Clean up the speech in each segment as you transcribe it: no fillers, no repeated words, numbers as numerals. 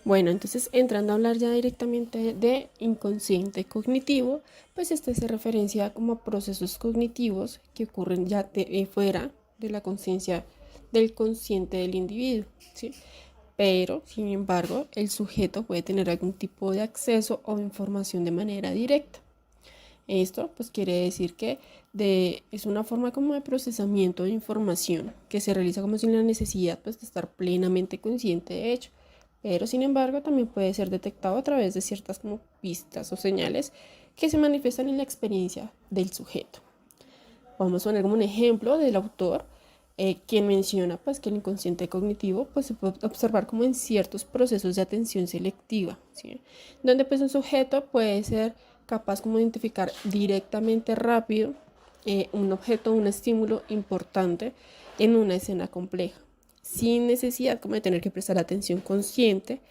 Bueno, entonces entrando a hablar ya directamente de inconsciente cognitivo, pues este se referencia como a procesos cognitivos que ocurren ya fuera de la conciencia del consciente del individuo, ¿sí? Pero, sin embargo, el sujeto puede tener algún tipo de acceso o información de manera directa. Esto pues quiere decir que es una forma como de procesamiento de información que se realiza como sin la necesidad pues, de estar plenamente consciente de ello. Pero sin embargo también puede ser detectado a través de ciertas como pistas o señales que se manifiestan en la experiencia del sujeto. Vamos a poner como un ejemplo del autor, quien menciona pues, que el inconsciente cognitivo pues, se puede observar como en ciertos procesos de atención selectiva, ¿sí? Donde pues, un sujeto puede ser capaz como de identificar directamente rápido un objeto, un estímulo importante en una escena compleja, sin necesidad como de tener que prestar atención consciente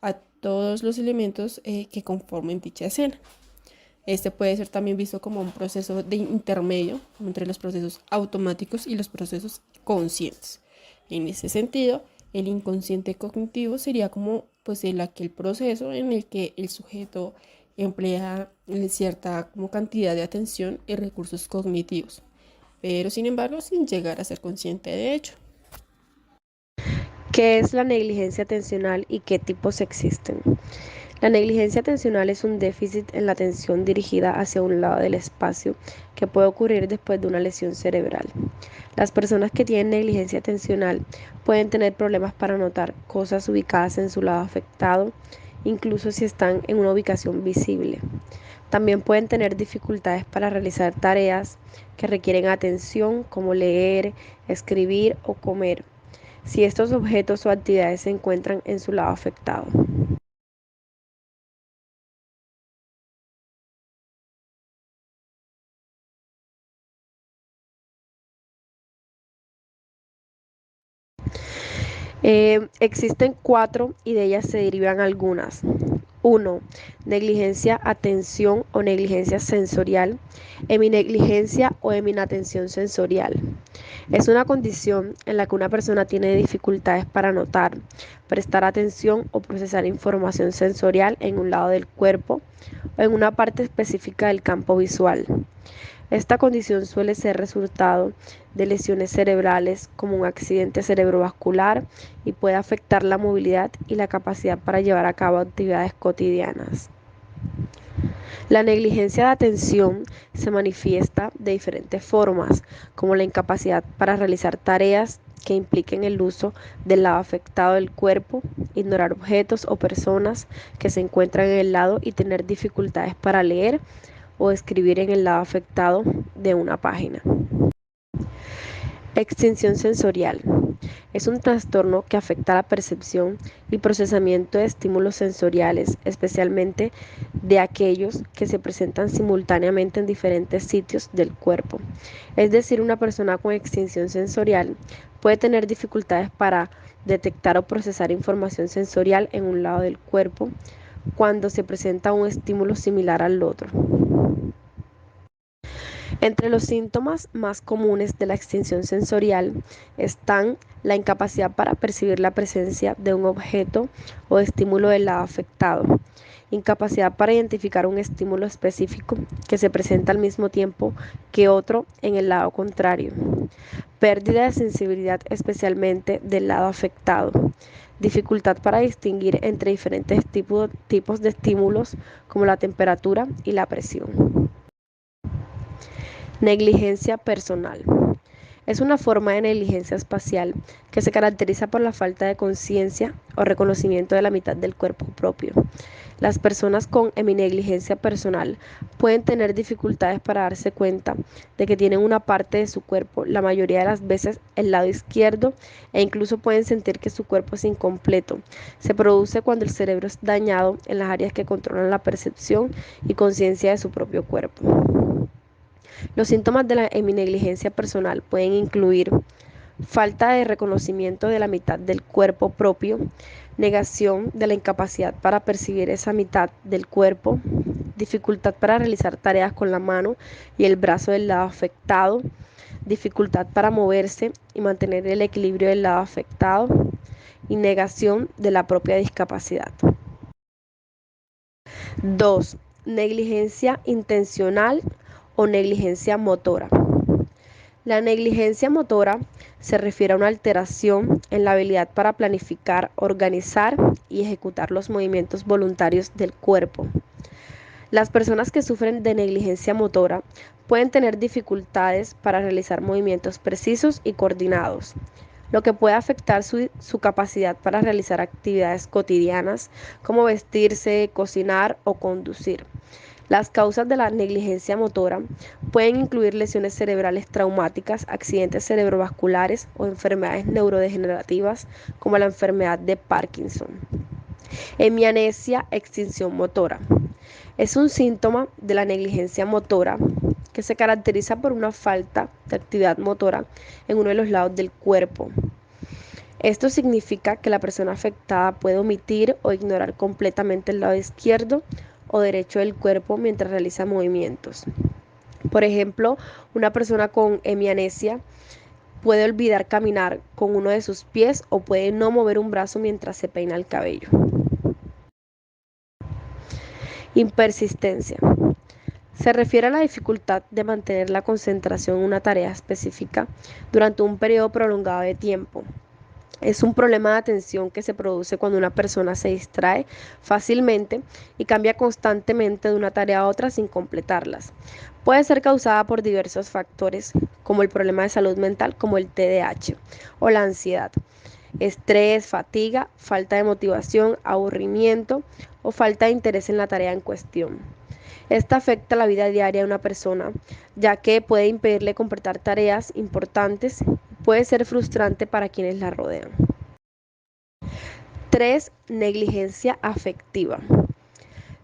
a todos los elementos que conformen dicha escena. Este puede ser también visto como un proceso de intermedio entre los procesos automáticos y los procesos conscientes. En ese sentido, el inconsciente cognitivo sería como pues aquel proceso en el que el sujeto emplea cierta como cantidad de atención y recursos cognitivos, pero sin embargo sin llegar a ser consciente de ello. ¿Qué es la negligencia atencional y qué tipos existen? La negligencia atencional es un déficit en la atención dirigida hacia un lado del espacio que puede ocurrir después de una lesión cerebral. Las personas que tienen negligencia atencional pueden tener problemas para notar cosas ubicadas en su lado afectado, incluso si están en una ubicación visible. También pueden tener dificultades para realizar tareas que requieren atención, como leer, escribir o comer, si estos objetos o actividades se encuentran en su lado afectado. Existen 4 y de ellas se derivan algunas. 1. Negligencia, atención o negligencia sensorial, heminegligencia o heminatención sensorial. Es una condición en la que una persona tiene dificultades para notar, prestar atención o procesar información sensorial en un lado del cuerpo o en una parte específica del campo visual. Esta condición suele ser resultado de lesiones cerebrales como un accidente cerebrovascular y puede afectar la movilidad y la capacidad para llevar a cabo actividades cotidianas. La negligencia de atención se manifiesta de diferentes formas, como la incapacidad para realizar tareas que impliquen el uso del lado afectado del cuerpo, ignorar objetos o personas que se encuentran en el lado y tener dificultades para leer o escribir en el lado afectado de una página. Extinción sensorial. Es un trastorno que afecta la percepción y procesamiento de estímulos sensoriales, especialmente de aquellos que se presentan simultáneamente en diferentes sitios del cuerpo. Es decir, una persona con extinción sensorial puede tener dificultades para detectar o procesar información sensorial en un lado del cuerpo cuando se presenta un estímulo similar al otro. Entre los síntomas más comunes de la extinción sensorial están la incapacidad para percibir la presencia de un objeto o estímulo del lado afectado, incapacidad para identificar un estímulo específico que se presenta al mismo tiempo que otro en el lado contrario, pérdida de sensibilidad especialmente del lado afectado, dificultad para distinguir entre diferentes tipos de estímulos como la temperatura y la presión. Negligencia personal. Es una forma de negligencia espacial que se caracteriza por la falta de conciencia o reconocimiento de la mitad del cuerpo propio. Las personas con heminegligencia personal pueden tener dificultades para darse cuenta de que tienen una parte de su cuerpo, la mayoría de las veces el lado izquierdo, e incluso pueden sentir que su cuerpo es incompleto. Se produce cuando el cerebro es dañado en las áreas que controlan la percepción y conciencia de su propio cuerpo. Los síntomas de la heminegligencia personal pueden incluir falta de reconocimiento de la mitad del cuerpo propio, negación de la incapacidad para percibir esa mitad del cuerpo, dificultad para realizar tareas con la mano y el brazo del lado afectado, dificultad para moverse y mantener el equilibrio del lado afectado, y negación de la propia discapacidad. 2. Negligencia intencional o negligencia motora. La negligencia motora se refiere a una alteración en la habilidad para planificar, organizar y ejecutar los movimientos voluntarios del cuerpo. Las personas que sufren de negligencia motora pueden tener dificultades para realizar movimientos precisos y coordinados, lo que puede afectar su capacidad para realizar actividades cotidianas como vestirse, cocinar o conducir. Las causas de la negligencia motora pueden incluir lesiones cerebrales traumáticas, accidentes cerebrovasculares o enfermedades neurodegenerativas como la enfermedad de Parkinson. Hemianesia, extinción motora. Es un síntoma de la negligencia motora que se caracteriza por una falta de actividad motora en uno de los lados del cuerpo. Esto significa que la persona afectada puede omitir o ignorar completamente el lado izquierdo o derecho del cuerpo mientras realiza movimientos. Por ejemplo, una persona con hemianesia puede olvidar caminar con uno de sus pies o puede no mover un brazo mientras se peina el cabello. Impersistencia. Se refiere a la dificultad de mantener la concentración en una tarea específica durante un periodo prolongado de tiempo. Es un problema de atención que se produce cuando una persona se distrae fácilmente y cambia constantemente de una tarea a otra sin completarlas. Puede ser causada por diversos factores, como el problema de salud mental, como el TDAH, o la ansiedad, estrés, fatiga, falta de motivación, aburrimiento o falta de interés en la tarea en cuestión. Esta afecta la vida diaria de una persona, ya que puede impedirle completar tareas importantes, puede ser frustrante para quienes la rodean. 3. Negligencia afectiva.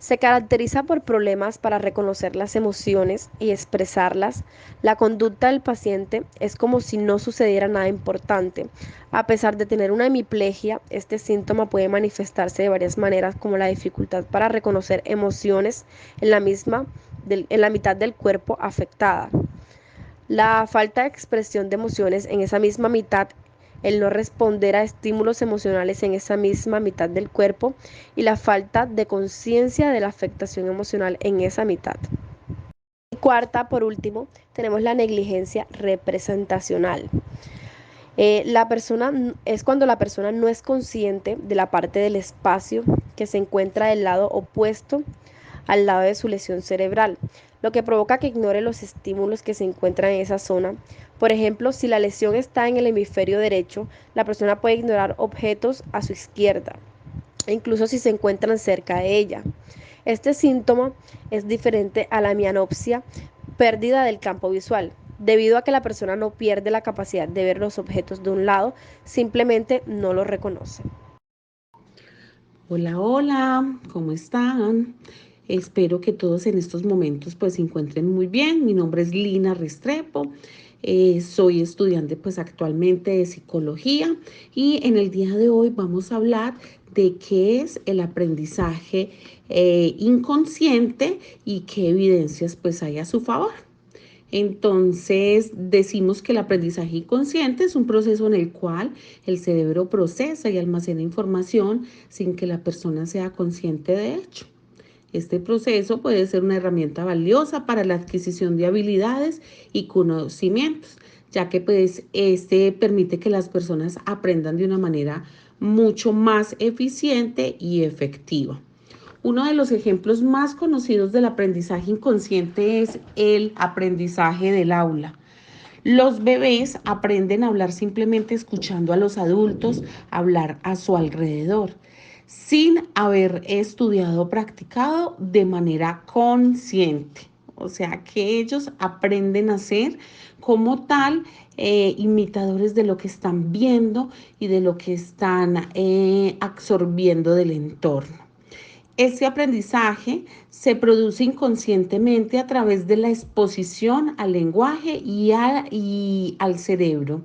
Se caracteriza por problemas para reconocer las emociones y expresarlas. La conducta del paciente es como si no sucediera nada importante. A pesar de tener una hemiplegia, este síntoma puede manifestarse de varias maneras, como la dificultad para reconocer emociones en la mitad del cuerpo afectada. La falta de expresión de emociones en esa misma mitad, el no responder a estímulos emocionales en esa misma mitad del cuerpo y la falta de conciencia de la afectación emocional en esa mitad. Y cuarta, por último, tenemos la negligencia representacional. Es cuando la persona no es consciente de la parte del espacio que se encuentra del lado opuesto al lado de su lesión cerebral, lo que provoca que ignore los estímulos que se encuentran en esa zona. Por ejemplo, si la lesión está en el hemisferio derecho, la persona puede ignorar objetos a su izquierda, incluso si se encuentran cerca de ella. Este síntoma es diferente a la mianopsia, pérdida del campo visual, debido a que la persona no pierde la capacidad de ver los objetos de un lado, simplemente no los reconoce. Hola, hola, ¿cómo están? Espero que todos en estos momentos pues se encuentren muy bien. Mi nombre es Lina Restrepo. Soy estudiante pues actualmente de psicología y en el día de hoy vamos a hablar de qué es el aprendizaje inconsciente y qué evidencias pues hay a su favor. Entonces, decimos que el aprendizaje inconsciente es un proceso en el cual el cerebro procesa y almacena información sin que la persona sea consciente de ello. Este proceso puede ser una herramienta valiosa para la adquisición de habilidades y conocimientos, ya que pues este permite que las personas aprendan de una manera mucho más eficiente y efectiva. Uno de los ejemplos más conocidos del aprendizaje inconsciente es el aprendizaje del aula. Los bebés aprenden a hablar simplemente escuchando a los adultos hablar a su alrededor, sin haber estudiado o practicado de manera consciente. O sea que ellos aprenden a ser como tal imitadores de lo que están viendo y de lo que están absorbiendo del entorno. Este aprendizaje se produce inconscientemente a través de la exposición al lenguaje y al cerebro.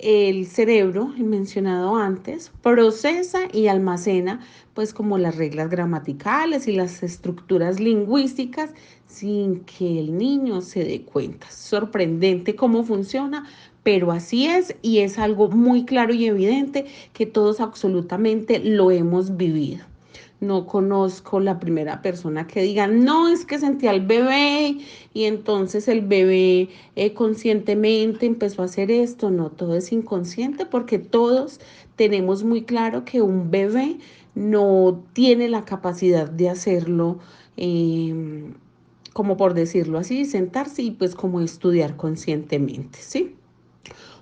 El cerebro, mencionado antes, procesa y almacena pues como las reglas gramaticales y las estructuras lingüísticas sin que el niño se dé cuenta. Es sorprendente cómo funciona, pero así es y es algo muy claro y evidente que todos absolutamente lo hemos vivido. No conozco la primera persona que diga, no, es que sentí al bebé y entonces el bebé conscientemente empezó a hacer esto. No, todo es inconsciente porque todos tenemos muy claro que un bebé no tiene la capacidad de hacerlo, como por decirlo así, sentarse y pues como estudiar conscientemente, ¿sí?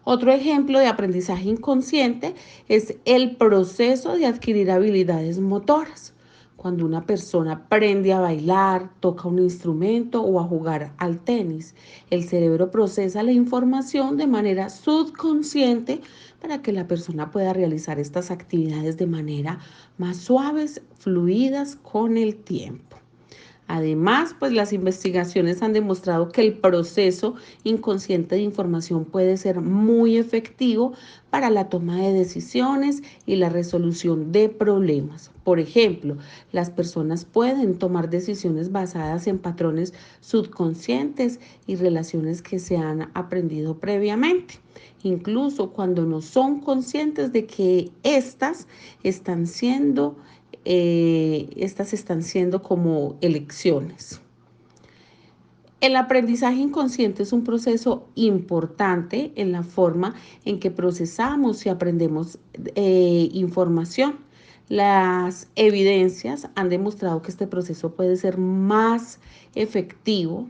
Otro ejemplo de aprendizaje inconsciente es el proceso de adquirir habilidades motoras. Cuando una persona aprende a bailar, toca un instrumento o a jugar al tenis, el cerebro procesa la información de manera subconsciente para que la persona pueda realizar estas actividades de manera más suaves, fluidas con el tiempo. Además, pues las investigaciones han demostrado que el proceso inconsciente de información puede ser muy efectivo para la toma de decisiones y la resolución de problemas. Por ejemplo, las personas pueden tomar decisiones basadas en patrones subconscientes y relaciones que se han aprendido previamente, incluso cuando no son conscientes de que estas están siendo como elecciones. El aprendizaje inconsciente es un proceso importante en la forma en que procesamos y aprendemos información. Las evidencias han demostrado que este proceso puede ser más efectivo,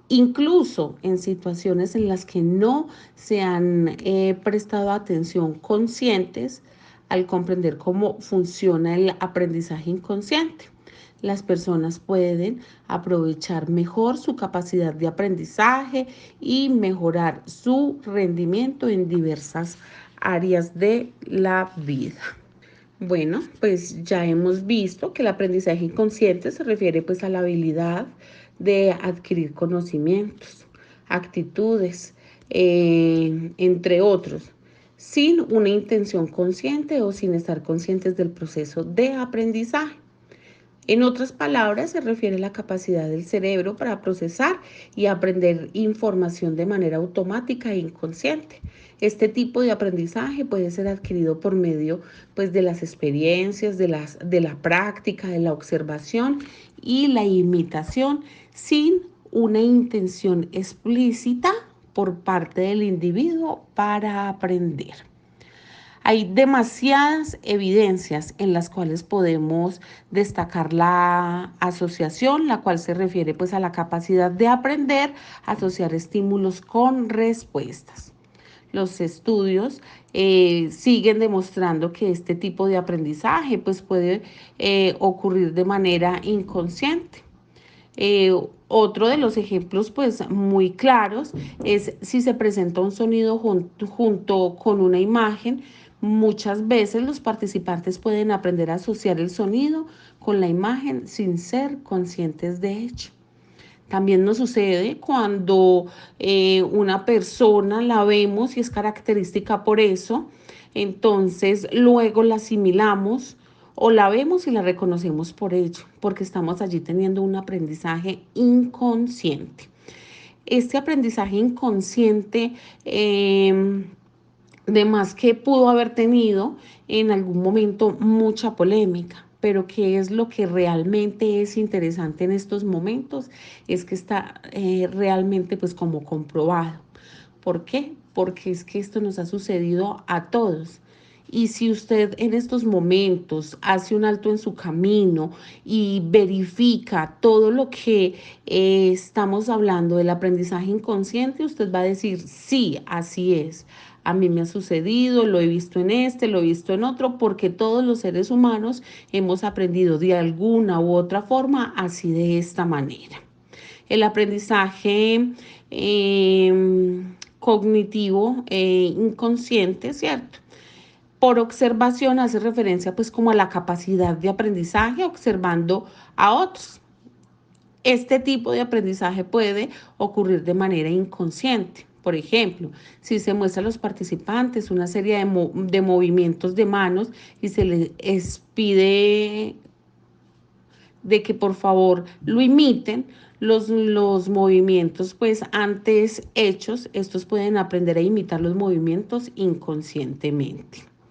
incluso en situaciones en las que no se han prestado atención conscientes al comprender cómo funciona el aprendizaje inconsciente. Las personas pueden aprovechar mejor su capacidad de aprendizaje y mejorar su rendimiento en diversas áreas de la vida. Bueno, pues ya hemos visto que el aprendizaje inconsciente se refiere pues a la habilidad de adquirir conocimientos, actitudes, entre otros, sin una intención consciente o sin estar conscientes del proceso de aprendizaje. En otras palabras, se refiere a la capacidad del cerebro para procesar y aprender información de manera automática e inconsciente. Este tipo de aprendizaje puede ser adquirido por medio pues, de las experiencias, de la práctica, de la observación y la imitación sin una intención explícita por parte del individuo para aprender. Hay demasiadas evidencias en las cuales podemos destacar la asociación, la cual se refiere pues a la capacidad de aprender a asociar estímulos con respuestas. Los estudios siguen demostrando que este tipo de aprendizaje pues puede ocurrir de manera inconsciente. Otro de los ejemplos pues muy claros es si se presenta un sonido junto con una imagen. Muchas veces los participantes pueden aprender a asociar el sonido con la imagen sin ser conscientes de ello. También nos sucede cuando una persona la vemos y es característica por eso, entonces luego la asimilamos o la vemos y la reconocemos por ello, porque estamos allí teniendo un aprendizaje inconsciente. Este aprendizaje inconsciente, de más que pudo haber tenido en algún momento mucha polémica, pero qué es lo que realmente es interesante en estos momentos es que está realmente pues como comprobado. ¿Por qué? Porque es que esto nos ha sucedido a todos. Y si usted en estos momentos hace un alto en su camino y verifica todo lo que estamos hablando del aprendizaje inconsciente, usted va a decir, sí, así es. A mí me ha sucedido, lo he visto en este, lo he visto en otro, porque todos los seres humanos hemos aprendido de alguna u otra forma así de esta manera. El aprendizaje cognitivo inconsciente, ¿cierto? Por observación hace referencia pues como a la capacidad de aprendizaje observando a otros. Este tipo de aprendizaje puede ocurrir de manera inconsciente. Por ejemplo, si se muestra a los participantes una serie de movimientos de manos y se les pide de que por favor lo imiten. Los movimientos pues antes hechos, estos pueden aprender a imitar los movimientos inconscientemente.